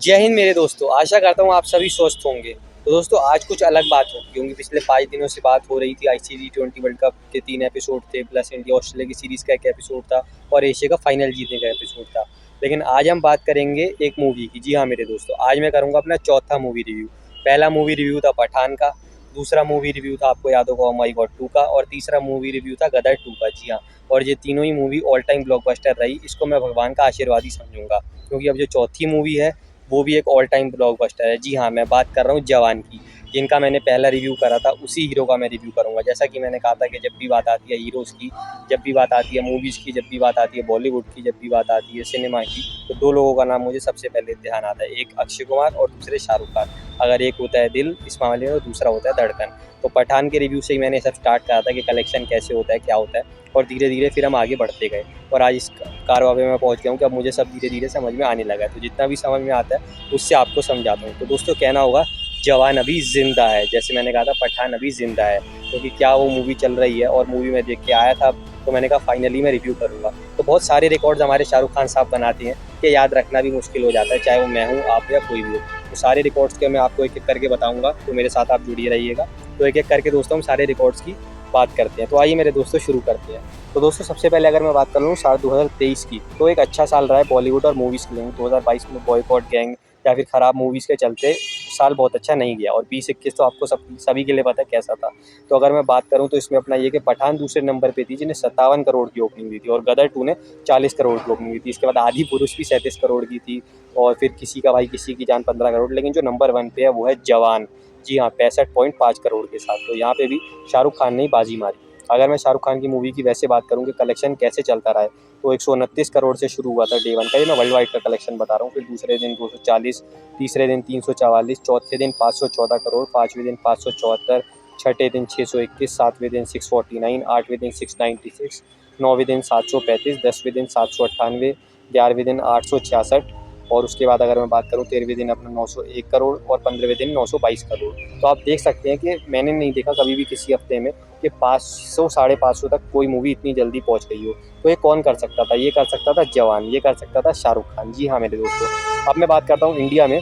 जय हिंद मेरे दोस्तों, आशा करता हूँ आप सभी स्वस्थ होंगे। तो दोस्तों आज कुछ अलग बात होगी, क्योंकि पिछले 5 दिनों से बात हो रही थी। आईसीसी T20 वर्ल्ड कप के 3 एपिसोड थे, प्लस इंडिया ऑस्ट्रेलिया की सीरीज़ का 1 एपिसोड था और एशिया का फाइनल जीतने का एपिसोड था। लेकिन आज हम बात करेंगे एक मूवी की। जी हाँ मेरे दोस्तों, आज मैं करूँगा अपना चौथा मूवी रिव्यू। पहला मूवी रिव्यू था पठान का, दूसरा मूवी रिव्यू था आपको याद होगा ओ माई गॉड 2 का, और तीसरा मूवी रिव्यू था गदर 2 का। जी हाँ, और ये तीनों ही मूवी ऑल टाइम ब्लॉकबस्टर रही। इसको मैं भगवान का आशीर्वाद ही समझूंगा, क्योंकि अब जो चौथी मूवी है वो भी एक ऑल टाइम ब्लॉकबस्टर है। जी हाँ, मैं बात कर रहा हूँ जवान की, जिनका मैंने पहला रिव्यू करा था, उसी हीरो का मैं रिव्यू करूँगा। जैसा कि मैंने कहा था कि जब भी बात आती है हीरोज़ की, जब भी बात आती है मूवीज़ की, जब भी बात आती है बॉलीवुड की, जब भी बात आती है सिनेमा की, तो 2 लोगों का नाम मुझे सबसे पहले ध्यान आता है। एक अक्षय कुमार और दूसरे शाहरुख खान। अगर एक होता है दिल इस मामले में, और दूसरा होता है धड़कन। तो पठान के रिव्यू से ही मैंने सब स्टार्ट करा था कि कलेक्शन कैसे होता है, क्या होता है, और धीरे-धीरे फिर हम आगे बढ़ते गए। और आज इस कारवां पे मैं पहुँच गया हूँ कि अब मुझे सब धीरे-धीरे समझ में आने लगा है। तो जितना भी समझ में आता है उससे आपको समझाता हूँ। तो दोस्तों कहना होगा जवान अभी ज़िंदा है, जैसे मैंने कहा था पठान अभी ज़िंदा है, क्योंकि क्या वो मूवी चल रही है और मूवी मैं देख के आया था। तो मैंने कहा फाइनली मैं रिव्यू करूँगा। तो बहुत सारे रिकॉर्ड्स हमारे शाहरुख खान साहब बनाते हैं कि याद रखना भी मुश्किल हो जाता है, चाहे वो मैं हूँ, आप या कोई भी हो। तो सारे रिकॉर्ड्स के मैं आपको एक-एक करके बताऊँगा, तो मेरे साथ आप जुड़े रहिएगा। तो एक-एक करके दोस्तों हम सारे रिकॉर्ड्स की बात करते हैं। तो आइए मेरे दोस्तों शुरू करते हैं। तो दोस्तों सबसे पहले अगर मैं बात कर लूँ साल 2023 की, तो एक अच्छा साल रहा है बॉलीवुड और मूवीज़ के लिए। 2022 में बॉयकॉट गैंग या फिर ख़राब मूवीज़ के चलते साल बहुत अच्छा नहीं गया, और 20-21 तो आपको सभी के लिए पता है कैसा था। तो अगर मैं बात करूँ तो इसमें अपना ये कि पठान दूसरे नंबर पे थी, जिन्हें 57 करोड़ की ओपनिंग दी थी, और गदर 2 ने 40 करोड़ की ओपनिंग दी थी। इसके बाद आदि पुरुष भी 37 करोड़ की थी, और फिर किसी का भाई किसी की जान 15 करोड़। लेकिन जो नंबर 1 पे है वो है जवान। जी हाँ, 65.5 करोड़ के साथ। तो यहाँ पे भी शाहरुख खान ने ही बाजी मारी। अगर मैं शाहरुख खान की मूवी की वैसे बात करूँ कि कलेक्शन कैसे चलता रहा है, तो 129 करोड़ से शुरू हुआ था डे 1 का। ये मैं वर्ल्ड वाइड का कलेक्शन बता रहा हूँ। फिर दूसरे दिन 240, तीसरे दिन 344, चौथे दिन 514 करोड़, पाँचवें दिन 574, छठे दिन 621, सातवें दिन 649, आठवें दिन 696, नौवें दिन 735, 10वें दिन 798, 11वें दिन 866, और उसके बाद अगर मैं बात करूँ 13वें दिन अपना 901 करोड़, और 15वें दिन 922 करोड़। तो आप देख सकते हैं कि मैंने नहीं देखा कभी भी किसी हफ्ते में कि 500 साढ़े 500 तक कोई मूवी इतनी जल्दी पहुंच गई हो। तो ये कौन कर सकता था? ये कर सकता था जवान, ये कर सकता था शाहरुख खान। जी हाँ मेरे दोस्तों, अब मैं बात करता हूँ इंडिया में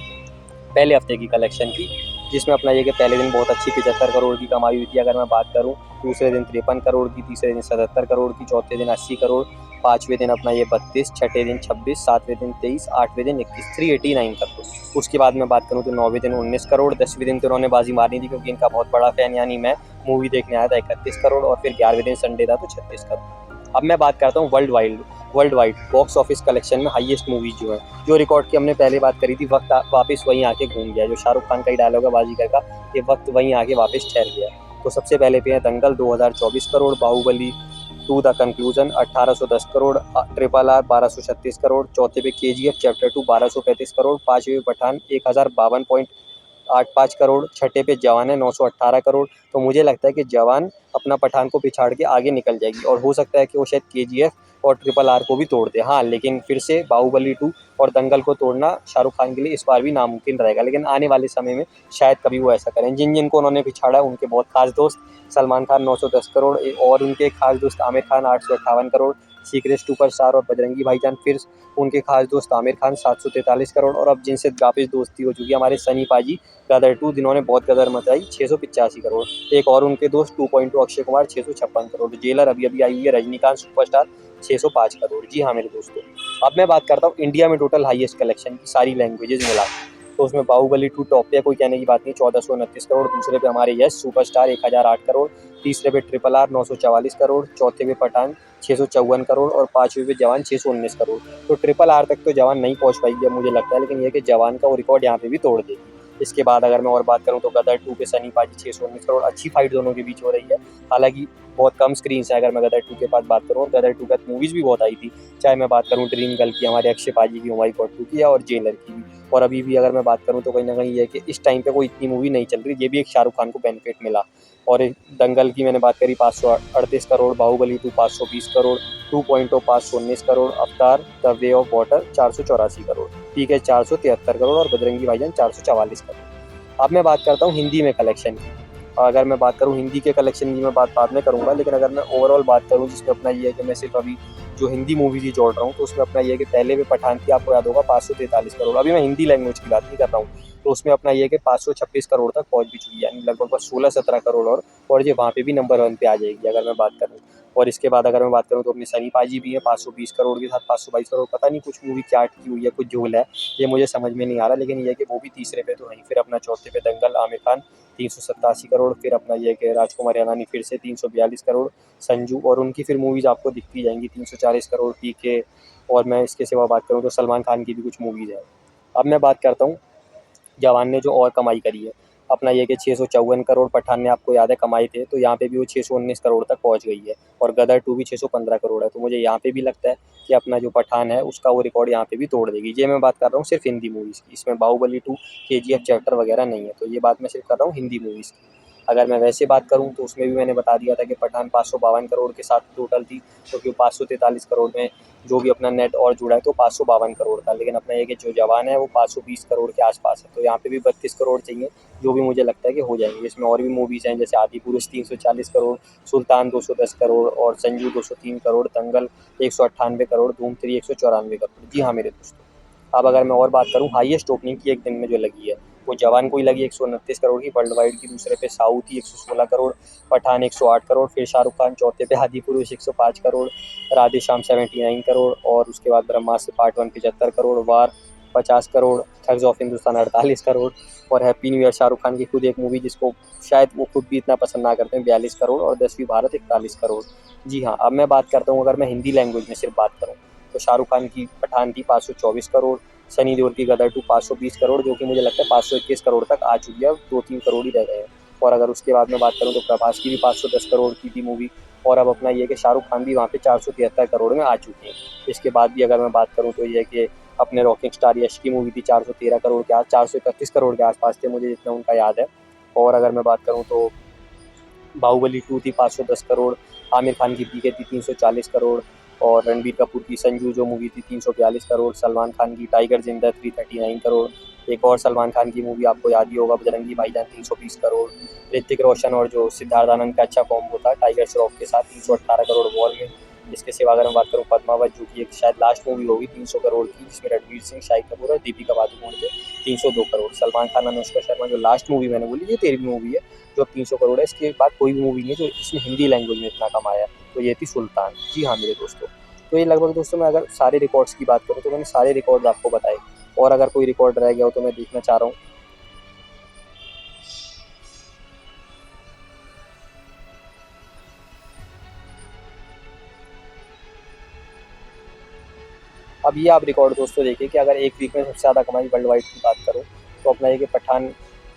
पहले हफ्ते की कलेक्शन की, जिसमें अपना ये कि पहले दिन बहुत अच्छी 75 करोड़ की कमाई हुई थी अगर मैं बात करूँ। दूसरे दिन 53 करोड़ की, तीसरे दिन 77 करोड़ की, चौथे दिन 80 करोड़, पाँचवें दिन अपना ये 32, छठे दिन 26, सातवें दिन 23, आठवें दिन 21, 389 करोड़। उसके बाद मैं बात करूँ तो नौवें दिन 19 करोड़, 10वें दिन तो उन्होंने बाजी मारनी थी क्योंकि इनका बहुत बड़ा फैन यानी मैं मूवी देखने आया था, 31 करोड़, और फिर 11वें दिन संडे था तो 36 करोड़। अब मैं बात करता हूँ world wide box office collection में हाईएस्ट मूवीज जो है, जो रिकॉर्ड की हमने पहले बात करी थी। वक्त वापस वहीं आके घूम गया, जो शाहरुख खान का ही डायलॉग है बाजीगर का, ये वक्त वहीं आके वापस ठहर गया। तो सबसे पहले पे है Dangal 2024 crore, Baahubali 2 the conclusion 1810 crore, triple R 1236 crore, चौथे पे KGF चैप्टर 2 1235 करोड़, पाँचवें पे पठान 1052.85 करोड़, छठे पे जवान है 918 करोड़। तो मुझे लगता है कि जवान अपना पठान को पिछाड़ के आगे निकल जाएगी, और हो सकता है कि वो शायद KGF और ट्रिपल आर को भी तोड़ दे। हाँ, लेकिन फिर से बाहुबली 2 और दंगल को तोड़ना शाहरुख खान के लिए इस बार भी नामुमकिन रहेगा, लेकिन आने वाले समय में शायद कभी वो ऐसा करें। जिन जिनको उन्होंने पिछाड़ा है उनके बहुत खास दोस्त सलमान खान 910 करोड़, और उनके खास दोस्त आमिर खान 858 करोड़, सीक्रेट सुपरस्टार और बजरंगी भाईजान फिर उनके खास दोस्त आमिर खान 743 करोड़, और अब जिनसे वापिस दोस्ती हो चुकी है हमारे सनी पाजी गदर 2, जिन्होंने बहुत गदर मचाई 685 करोड़। एक और उनके दोस्त 2.2 अक्षय कुमार 656 करोड़, जेलर अभी अभी आई हुई है रजनीकांत सुपरस्टार 605 करोड़। जी हाँ मेरे दोस्तों, अब मैं बात करता हूँ इंडिया में टोटल हाईएस्ट कलेक्शन की सारी लैंग्वेजेज मिला। तो उसमें बाहुबली 2 टॉप पे कोई कहने की बात नहीं, 1429 करोड़। दूसरे पे हमारे यश सुपरस्टार 1008 करोड़, तीसरे पे ट्रिपल आर 944 करोड़, चौथे पे पठान 654 करोड़, और पाँचवें पे जवान 619 करोड़। तो ट्रिपल आर तक तो जवान नहीं पहुंच पाएगी अब मुझे लगता है, लेकिन यह कि जवान का वो रिकॉर्ड यहाँ पे भी तोड़ देगी। इसके बाद अगर मैं और बात करूँ तो गदर 2 पे सनी पाजी 619 करोड़। अच्छी फाइट दोनों के बीच हो रही है, हालांकि बहुत कम स्क्रीन है। अगर मैं गदर 2 के पास बात करूँ, और गदर 2 का मूवीज़ भी बहुत आई थी, चाहे मैं बात करूँ ड्रीम गर्ल की, हमारे अक्षय पाजी की, हुमायूं 2 की, और जेलर की भी। और अभी भी अगर मैं बात करूँ तो कहीं ना कहीं ये है कि इस टाइम पे कोई इतनी मूवी नहीं चल रही, ये भी एक शाहरुख खान को बेनिफिट मिला। और दंगल की मैंने बात करी 538 करोड़, बाहुबली 2 520 करोड़, 2.0 519 करोड़, अवतार the way of water 484 crore, PK 473 crore, और बजरंगी भाईजान 444 करोड़। अब मैं बात करता हूँ हिंदी में कलेक्शन की। अगर मैं बात करूँ हिंदी के कलेक्शन की, मैं बात बाद में करूँगा, लेकिन अगर मैं ओवरऑल बात करूँ जिसमें अपना ये है कि मैं सिर्फ अभी जो हिंदी मूवी की जोड़ रहा हूँ, तो उसमें अपना ये है कि पहले में पठान की आपको याद होगा 543 करोड़। अभी मैं हिंदी लैंग्वेज की बात नहीं कर रहा हूँ, तो उसमें अपना ये है कि 526 करोड़ तक पहुँच भी चुकी है, यानी लगभग बस 16-17 करोड़ और ये वहाँ पे भी नंबर 1 पे आ जाएगी अगर मैं बात करूँ। और इसके बाद अगर मैं बात करूँ तो अपनी सनी पाजी भी है 520 करोड़ के साथ 522 करोड़। पता नहीं कुछ मूवी क्या अटकी हुई है, कुछ झोल है, ये मुझे समझ में नहीं आ रहा, लेकिन ये है कि वो भी तीसरे पे तो है ही। फिर अपना चौथे पे दंगल आमिर खान 387 करोड़। फिर अपना ये है कि राजकुमार हिरानी फिर से 342 करोड़, संजू, और उनकी फिर मूवीज़ आपको दिखती जाएंगी 340 करोड़, पीके। और मैं इसके सिवा बात करूँ तो सलमान खान की भी कुछ मूवीज़ हैं। अब मैं बात करता हूँ जवान ने जो और कमाई करी है। अपना ये कि 654 करोड़ पठान ने आपको याद है कमाए थे, तो यहाँ पे भी वो 619 करोड़ तक पहुँच गई है। और गदर 2 भी 615 करोड़ है, तो मुझे यहाँ पे भी लगता है कि अपना जो पठान है उसका वो रिकॉर्ड यहाँ पे भी तोड़ देगी। ये मैं बात कर रहा हूँ सिर्फ हिंदी मूवीज़ की, इसमें बाहुबली 2, केजीएफ चैप्टर वगैरह नहीं है, तो ये बात मैं सिर्फ कर रहा हूँ हिंदी मूवीज़ की। अगर मैं वैसे बात करूँ तो उसमें भी मैंने बता दिया था कि पठान 552 करोड़ के साथ टोटल थी, क्योंकि 543 करोड़ में जो भी अपना नेट और जुड़ा है तो 552 करोड़ था। लेकिन अपना ये कि जो जवान है वो 520 करोड़ के आसपास है, तो यहाँ पे भी 32 करोड़ चाहिए, जो भी मुझे लगता है कि हो जाएंगे। इसमें और भी मूवीज़ हैं जैसे आदि पुरुष 340 करोड़, सुल्तान 210 करोड़ और संजू 203 करोड़, दंगल 198 करोड़, धूम 3 194 करोड़। जी हाँ मेरे दोस्तों। अब अगर मैं और बात करूँ हाईएस्ट ओपनिंग की एक दिन में जो लगी है, वो जवान को ही लगी 129 करोड़ की वर्ल्ड वाइड की। दूसरे पे साउथ ही 116 करोड़, पठान 108 करोड़, फिर शाहरुख खान चौथे पे आदि पुरुष 105 करोड़, राधे श्याम 79 करोड़, और उसके बाद Brahmastra part 1 75 crore, War 50 crore, Thugs of Hindostan 48 crore, और Happy New Year Shahrukh Khan की खुद एक मूवी जिसको शायद वो खुद भी इतना पसंद ना करते हैं 42 करोड़, और 10वीं भारत 41 करोड़। जी हाँ, अब मैं बात करता हूँ अगर मैं हिंदी लैंग्वेज में सिर्फ बात करूँ, तो शाहरुख खान की पठान थी 524 करोड़, सनी देओल की गदर 2 520 करोड़, जो कि मुझे लगता है 521 करोड़ तक आ चुकी है, अब 2-3 करोड़ ही रह गए हैं। और अगर उसके बाद मैं बात करूँ तो प्रभास की भी 510 करोड़ की थी मूवी, और अब अपना ये है कि शाहरुख खान भी वहाँ पे 473 करोड़ में आ चुके हैं। इसके बाद भी अगर मैं बात करूँ तो ये है कि अपने रॉकिंग स्टार यश की मूवी थी 413 करोड़ के 431 करोड़ के आसपास थे, मुझे जितना उनका याद है। और अगर मैं बात करूँ तो बाहुबली 2 थी 510 करोड़, आमिर खान की पीके थी 340 करोड़, और रणबीर कपूर की संजू जो मूवी थी 342 करोड़, सलमान खान की टाइगर जिंदा 339 करोड़, एक और सलमान खान की मूवी आपको याद ही होगा बजरंगी भाईजान 320 करोड़, ऋतिक रोशन और जो सिद्धार्थ आनंद का अच्छा कॉम्बो था टाइगर श्रॉफ के साथ 318 करोड़ वॉर में। इसके सिवा अगर मैं बात करूँ पद्मावत जो कि एक शायद लास्ट मूवी होगी 300 करोड़ की, जिसमें रणवीर सिंह, शाहिद कपूर और दीपिका पादुकोण थे, 302 करोड़। सलमान खान, अनुष्का शर्मा जो लास्ट मूवी मैंने बोली ये 13वीं मूवी है जो अब 300 करोड़ है। इसके बाद कोई भी मूवी नहीं है जो इसने हिंदी लैंग्वेज में इतना कमाया है, तो ये थी सुल्तान। जी हाँ मेरे दोस्तों, तो ये लगभग दोस्तों मैं अगर सारे रिकॉर्ड्स की बात करूँ तो मैंने सारे रिकॉर्ड आपको बताए, और अगर कोई रिकॉर्ड रह गया हो तो मैं देखना चाह रहा हूँ। अब ये आप रिकॉर्ड दोस्तों देखिए कि अगर एक वीक में सबसे ज़्यादा कमाई वर्ल्ड वाइड की बात करूँ तो अपना ये कि पठान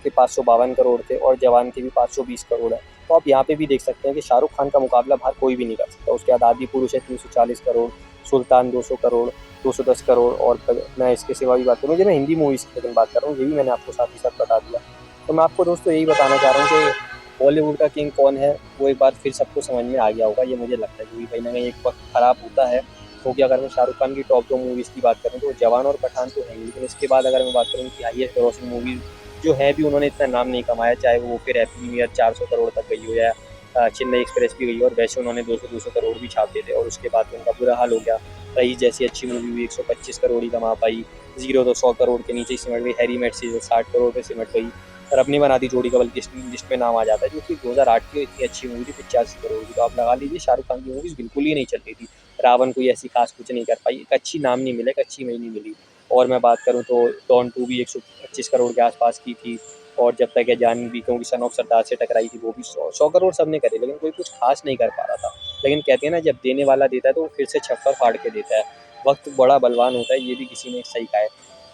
के 552 करोड़ थे और जवान के भी 520 करोड़ है। तो आप यहाँ पे भी देख सकते हैं कि शाहरुख खान का मुकाबला बाहर कोई भी नहीं कर सकता। उसके बाद आदि पुरुष है 340 करोड़, सुल्तान 200 करोड़, 210 करोड़, और मैं इसके सिवा भी बात करूँ, मैं हिंदी मूवीज़ की लेकिन बात कर रहा हूँ, ये भी मैंने आपको साथ ही साथ बता दिया। तो मैं आपको दोस्तों यही बताना चाह रहा हूँ कि बॉलीवुड का किंग कौन है वो एक बार फिर सबको समझ में आ गया होगा, ये मुझे लगता है, क्योंकि कहीं ना कहीं एक वक्त ख़राब होता है। क्योंकि अगर मैं शाहरुख खान की टॉप 2 मूवीज़ की बात करूँ तो जवान और पठान तो है ही, लेकिन इसके बाद अगर मैं बात करूँ कि हाईएस्ट ग्रॉसिंग मूवी जो है भी उन्होंने इतना नाम नहीं कमाया, चाहे वो फिर हैप्पी न्यू ईयर 400 करोड़ तक गई हो या चेन्नई एक्सप्रेस भी गई हो, और वैसे उन्होंने 200-200 करोड़ भी छापे थे, और उसके बाद उनका बुरा हाल हो गया। रईस जैसी अच्छी मूवी हुई 125 करोड़ ही कमा पाई, जीरो तो 100 करोड़ के नीचे ही सिमट गई, हैरी मेट सीजन 60 करोड़ पे सिमट गई, और अपनी बना दी जोड़ी का बल्कि लिस्ट में नाम आ जाता है, जो कि 2008 की इतनी अच्छी मूवी थी 85 करोड़ की। तो आप लगा लीजिए शाहरुख खान की मूवीज़ बिल्कुल ही नहीं चल रही थी। रावण कोई ऐसी खास कुछ नहीं कर पाई, एक अच्छी नाम नहीं मिला, एक अच्छी नहीं मिली। और मैं बात करूँ तो डॉन 2 भी 125 करोड़ के आसपास की थी, और जब तक है जान भी, क्योंकि सन ऑफ सरदार से टकराई थी, वो भी 100 करोड़ सबने करे, लेकिन कोई कुछ खास नहीं कर पा रहा था। लेकिन कहते हैं ना जब देने वाला देता है तो वो फिर से छप्पर फाड़ के देता है। वक्त बड़ा बलवान होता है, ये भी किसी ने सही कहा है।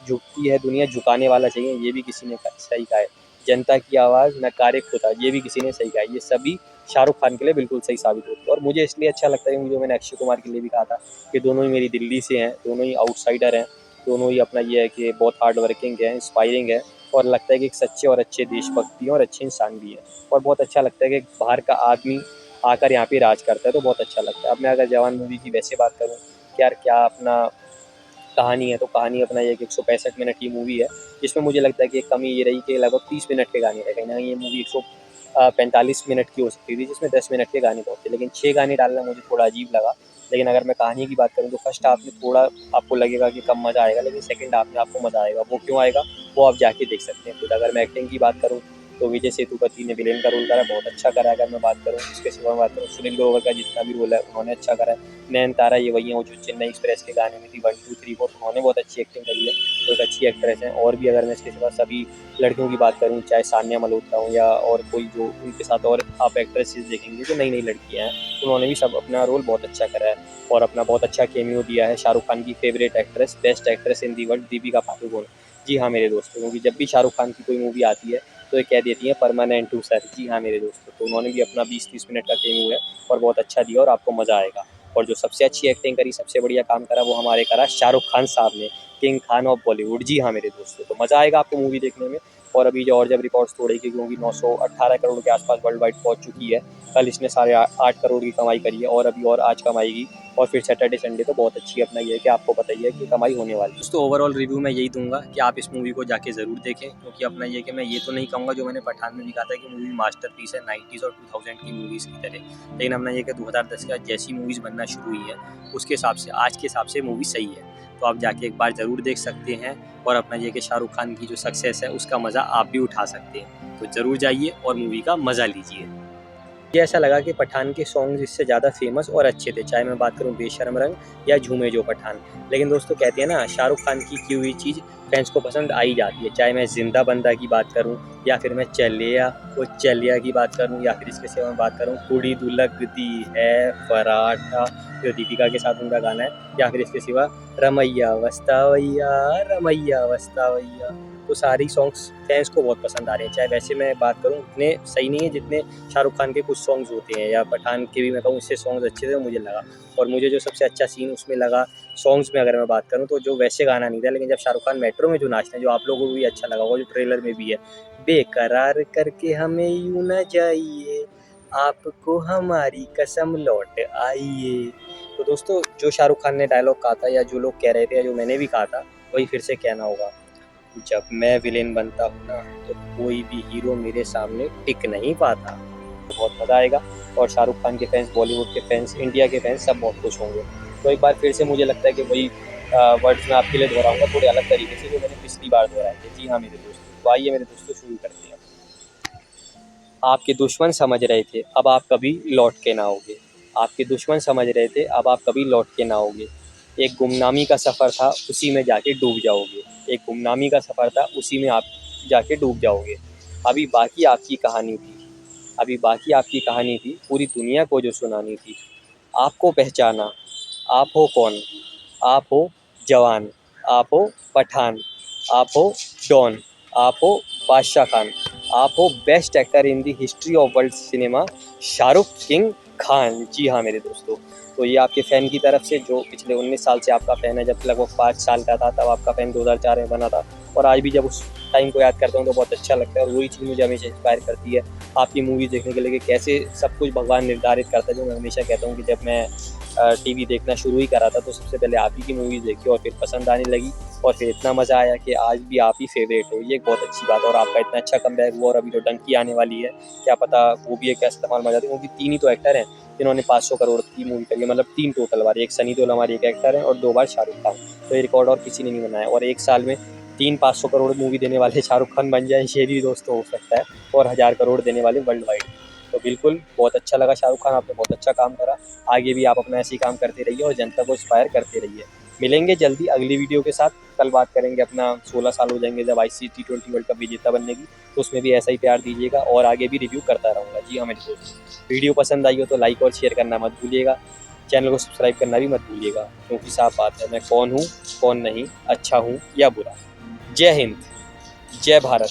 झुकती है दुनिया झुकाने वाला चाहिए, ये भी किसी ने सही कहा है। जनता की आवाज़ नकारे खुदा, ये भी किसी ने सही कहा है। ये सभी शाहरुख खान के लिए बिल्कुल सही साबित होती है, और मुझे इसलिए अच्छा लगता है, जो मैंने अक्षय कुमार के लिए भी कहा था कि दोनों ही मेरी दिल्ली से हैं, दोनों ही आउटसाइडर हैं, दोनों ही अपना ये है कि बहुत हार्ड वर्किंग है, इंस्पायरिंग है, और लगता है कि एक सच्चे और अच्छे देशभक्त भी हैं और अच्छे इंसान भी हैं। और बहुत अच्छा लगता है कि बाहर का आदमी आकर यहाँ पे राज करता है, तो बहुत अच्छा लगता है। अब मैं अगर जवान मूवी की वैसे बात करूँ कि यार क्या अपना कहानी है, तो कहानी अपना ये 165 मिनट की मूवी है, जिसमें मुझे लगता है कि एक कमी ये रही कि लगभग 30 मिनट के गाने रहे। कहीं ना कहीं ये मूवी 145 मिनट की हो सकती थी, जिसमें 10 मिनट के गाने बहुत थे, लेकिन 6 गाने डालना मुझे थोड़ा अजीब लगा। लेकिन अगर मैं कहानी की बात करूँ तो फर्स्ट हाफ में थोड़ा आपको लगेगा कि कम मज़ा आएगा, लेकिन सेकंड हाफ में आपको मज़ा आएगा। वो क्यों आएगा वो आप जाके देख सकते हैं खुद। अगर मैं एक्टिंग की बात करूँ तो विजय सेतुपति ने विलेन का रोल करा, बहुत अच्छा करा है। अगर मैं बात करूँ इसके सिवा बात करूँ, सुनील ग्रोवर का जितना भी रोल है उन्होंने अच्छा करा है। नयनतारा ये वही है वो जो चेन्नई एक्सप्रेस के गाने में थी 1 2 3 4, उन्होंने बहुत अच्छी एक्टिंग करी है, तो एक अच्छी एक्ट्रेस है। और भी अगर मैं इसके सिवा सभी लड़कियों की बात करूँ, चाहे सान्या मल्होत्रा हो या और कोई जो उनके साथ और आप एक्ट्रेसेस देखेंगे जो नई नई लड़कियाँ हैं, उन्होंने भी सब अपना रोल बहुत अच्छा करा है और अपना बहुत अच्छा केमियो दिया है। शाहरुख खान की favourite actress, best actress in the world, Deepika Padukone. जी हाँ मेरे दोस्तों, क्योंकि जब भी शाहरुख खान की कोई मूवी आती है तो ये कह देती हैं परमानेंट टू सर। जी हाँ मेरे दोस्तों, तो उन्होंने भी अपना 20-30 मिनट का केमियो है और बहुत अच्छा दिया और आपको मज़ा आएगा। और जो सबसे अच्छी एक्टिंग करी, सबसे बढ़िया काम करा, वो हमारे करा शाहरुख खान साहब ने, किंग खान ऑफ बॉलीवुड। जी हाँ मेरे दोस्तों, तो मज़ा आएगा आपको मूवी देखने में। और अभी जो और जब रिकॉर्ड्स तोड़ेगी, क्योंकि 918 करोड़ के आसपास वर्ल्ड वाइड पहुंच चुकी है। कल इसने 8.5 करोड़ की कमाई करी है और अभी और आज कमाएगी। और फिर सैटरडे संडे तो बहुत अच्छी अपना ये है कि आपको पता ही है कि कमाई होने वाली है। दोस्तों ओवरऑल रिव्यू मैं यही दूंगा कि आप इस मूवी को जाके ज़रूर देखें, क्योंकि अपना ये कि मैं ये तो नहीं कहूँगा जो मैंने पठान में भी कहा था कि मूवी मास्टरपीस है 90s और 2000 की मूवीज़ की तरह, लेकिन अपना ये कि 2010 के जैसी मूवीज़ बनना शुरू हुई है उसके हिसाब से आज के हिसाब से मूवी सही है। तो आप जाके एक बार ज़रूर देख सकते हैं और अपना ये कि शाहरुख खान की जो सक्सेस है उसका मज़ा आप भी उठा सकते हैं। तो ज़रूर जाइए और मूवी का मज़ा लीजिए। ये ऐसा लगा कि पठान के सॉन्ग्स इससे ज़्यादा फेमस और अच्छे थे, चाहे मैं बात करूँ बेशर्म रंग या झूमे जो पठान। लेकिन दोस्तों कहते हैं ना, शाहरुख खान की हुई चीज़ फैंस को पसंद आ ही जाती है, चाहे मैं जिंदा बंदा की बात करूँ या फिर मैं चलिया वो चलिया की बात करूँ या फिर इसके सिवा मैं बात करूँ कुड़ी दुलगती है फराटा जो दीपिका के साथ उनका गाना है, या फिर इसके सिवा रमैया रमैया वस्तावैया। तो सारी सॉन्ग्स फैंस को बहुत पसंद आ रहे हैं। चाहे वैसे मैं बात करूँ इतने सही नहीं है जितने शाहरुख खान के कुछ सॉन्ग्स होते हैं, या पठान के भी मैं कहूँ इससे सॉन्ग्स अच्छे थे मुझे लगा। और मुझे जो सबसे अच्छा सीन उसमें लगा सॉन्ग्स में अगर मैं बात करूँ तो जो वैसे गाना नहीं था, लेकिन जब शाहरुख खान मेट्रो में जो नाचते हैं जो आप लोगों को भी अच्छा लगा होगा, जो ट्रेलर में भी है, बेकरार करके हमें यूं न जाइए आपको हमारी कसम लौट आइए। तो दोस्तों जो शाहरुख खान ने डायलॉग कहा था या जो लोग कह रहे थे या जो मैंने भी कहा था वही फिर से कहना होगा, जब मैं विलेन बनता हूँ ना तो कोई भी हीरो मेरे सामने टिक नहीं पाता। बहुत मज़ा आएगा और शाहरुख खान के फैंस, बॉलीवुड के फैंस, इंडिया के फैंस सब बहुत खुश होंगे। तो एक बार फिर से मुझे लगता है कि वही वर्ड्स मैं आपके लिए दोहराऊंगा थोड़े अलग तरीके से जो मैंने पिछली बार दोहराए थे। जी हाँ मेरे दोस्तों, तो आइए मेरे दोस्तों शुरू करते हैं। आपके दुश्मन समझ रहे थे अब आप कभी लौट के ना आओगे। आपके दुश्मन समझ रहे थे अब आप कभी लौट के ना आओगे। एक गुमनामी का सफ़र था उसी में जाके डूब जाओगे। एक गुमनामी का सफ़र था उसी में आप जाके डूब जाओगे। अभी बाकी आपकी कहानी थी, अभी बाकी आपकी कहानी थी पूरी दुनिया को जो सुनानी थी। आपको पहचाना, आप हो कौन? आप हो जवान, आप हो पठान, आप हो डॉन, आप हो बादशाह खान, आप हो best actor in the history of world cinema Shahrukh king Khan. जी हाँ मेरे दोस्तों, तो ये आपके फ़ैन की तरफ से जो पिछले 19 साल से आपका फ़ैन है, जब लगभग 5 साल का था तब आपका फ़ैन 2004 में बना था, और आज भी जब उस टाइम को याद करता हूँ तो बहुत अच्छा लगता है। और वही चीज़ मुझे हमेशा इंस्पायर करती है आपकी मूवीज़ देखने के लिए, कि कैसे सब कुछ भगवान निर्धारित करता है। जो मैं हमेशा कहता हूँ कि जब मैं टीवी देखना शुरू ही करा था तो सबसे पहले आप ही की मूवीज़ देखी और फिर पसंद आने लगी और फिर इतना मज़ा आया कि आज भी आप ही फेवरेट हो। ये एक बहुत अच्छी बात है और आपका इतना अच्छा कमबैक हुआ और अभी जो डंकी आने वाली है क्या पता वो भी एक ऐसा कमाल मजा दें, क्योंकि 3 ही तो एक्टर हैं जिन्होंने 500 करोड़ की मूवी करी है, मतलब 3 टोटल बार, एक सनी देओल हमारे एक एक्टर हैं और 2 बार शाहरुख खान। तो ये रिकॉर्ड और किसी ने नहीं बनाया, और एक साल में 3 500 करोड़ मूवी देने वाले शाहरुख खान बन जाए ये भी दोस्तों हो सकता है, और 1000 करोड़ देने वाले वर्ल्ड वाइड। तो बिल्कुल बहुत अच्छा लगा शाहरुख खान, आपने बहुत अच्छा काम करा। आगे भी आप अपना ऐसे ही काम करते रहिए और जनता को इंस्पायर करते रहिए। मिलेंगे जल्दी अगली वीडियो के साथ। कल बात करेंगे अपना 16 साल हो जाएंगे जब ICC T20 वर्ल्ड कप विजेता बनने की, तो उसमें भी ऐसा ही प्यार दीजिएगा और आगे भी रिव्यू करता रहूँगा। जी हाँ मेरे दोस्तों, वीडियो पसंद आई हो तो लाइक और शेयर करना मत भूलिएगा, चैनल को सब्सक्राइब करना भी मत भूलिएगा, क्योंकि साफ बात है मैं कौन हूँ कौन नहीं, अच्छा हूँ या बुरा। जय हिंद, जय भारत।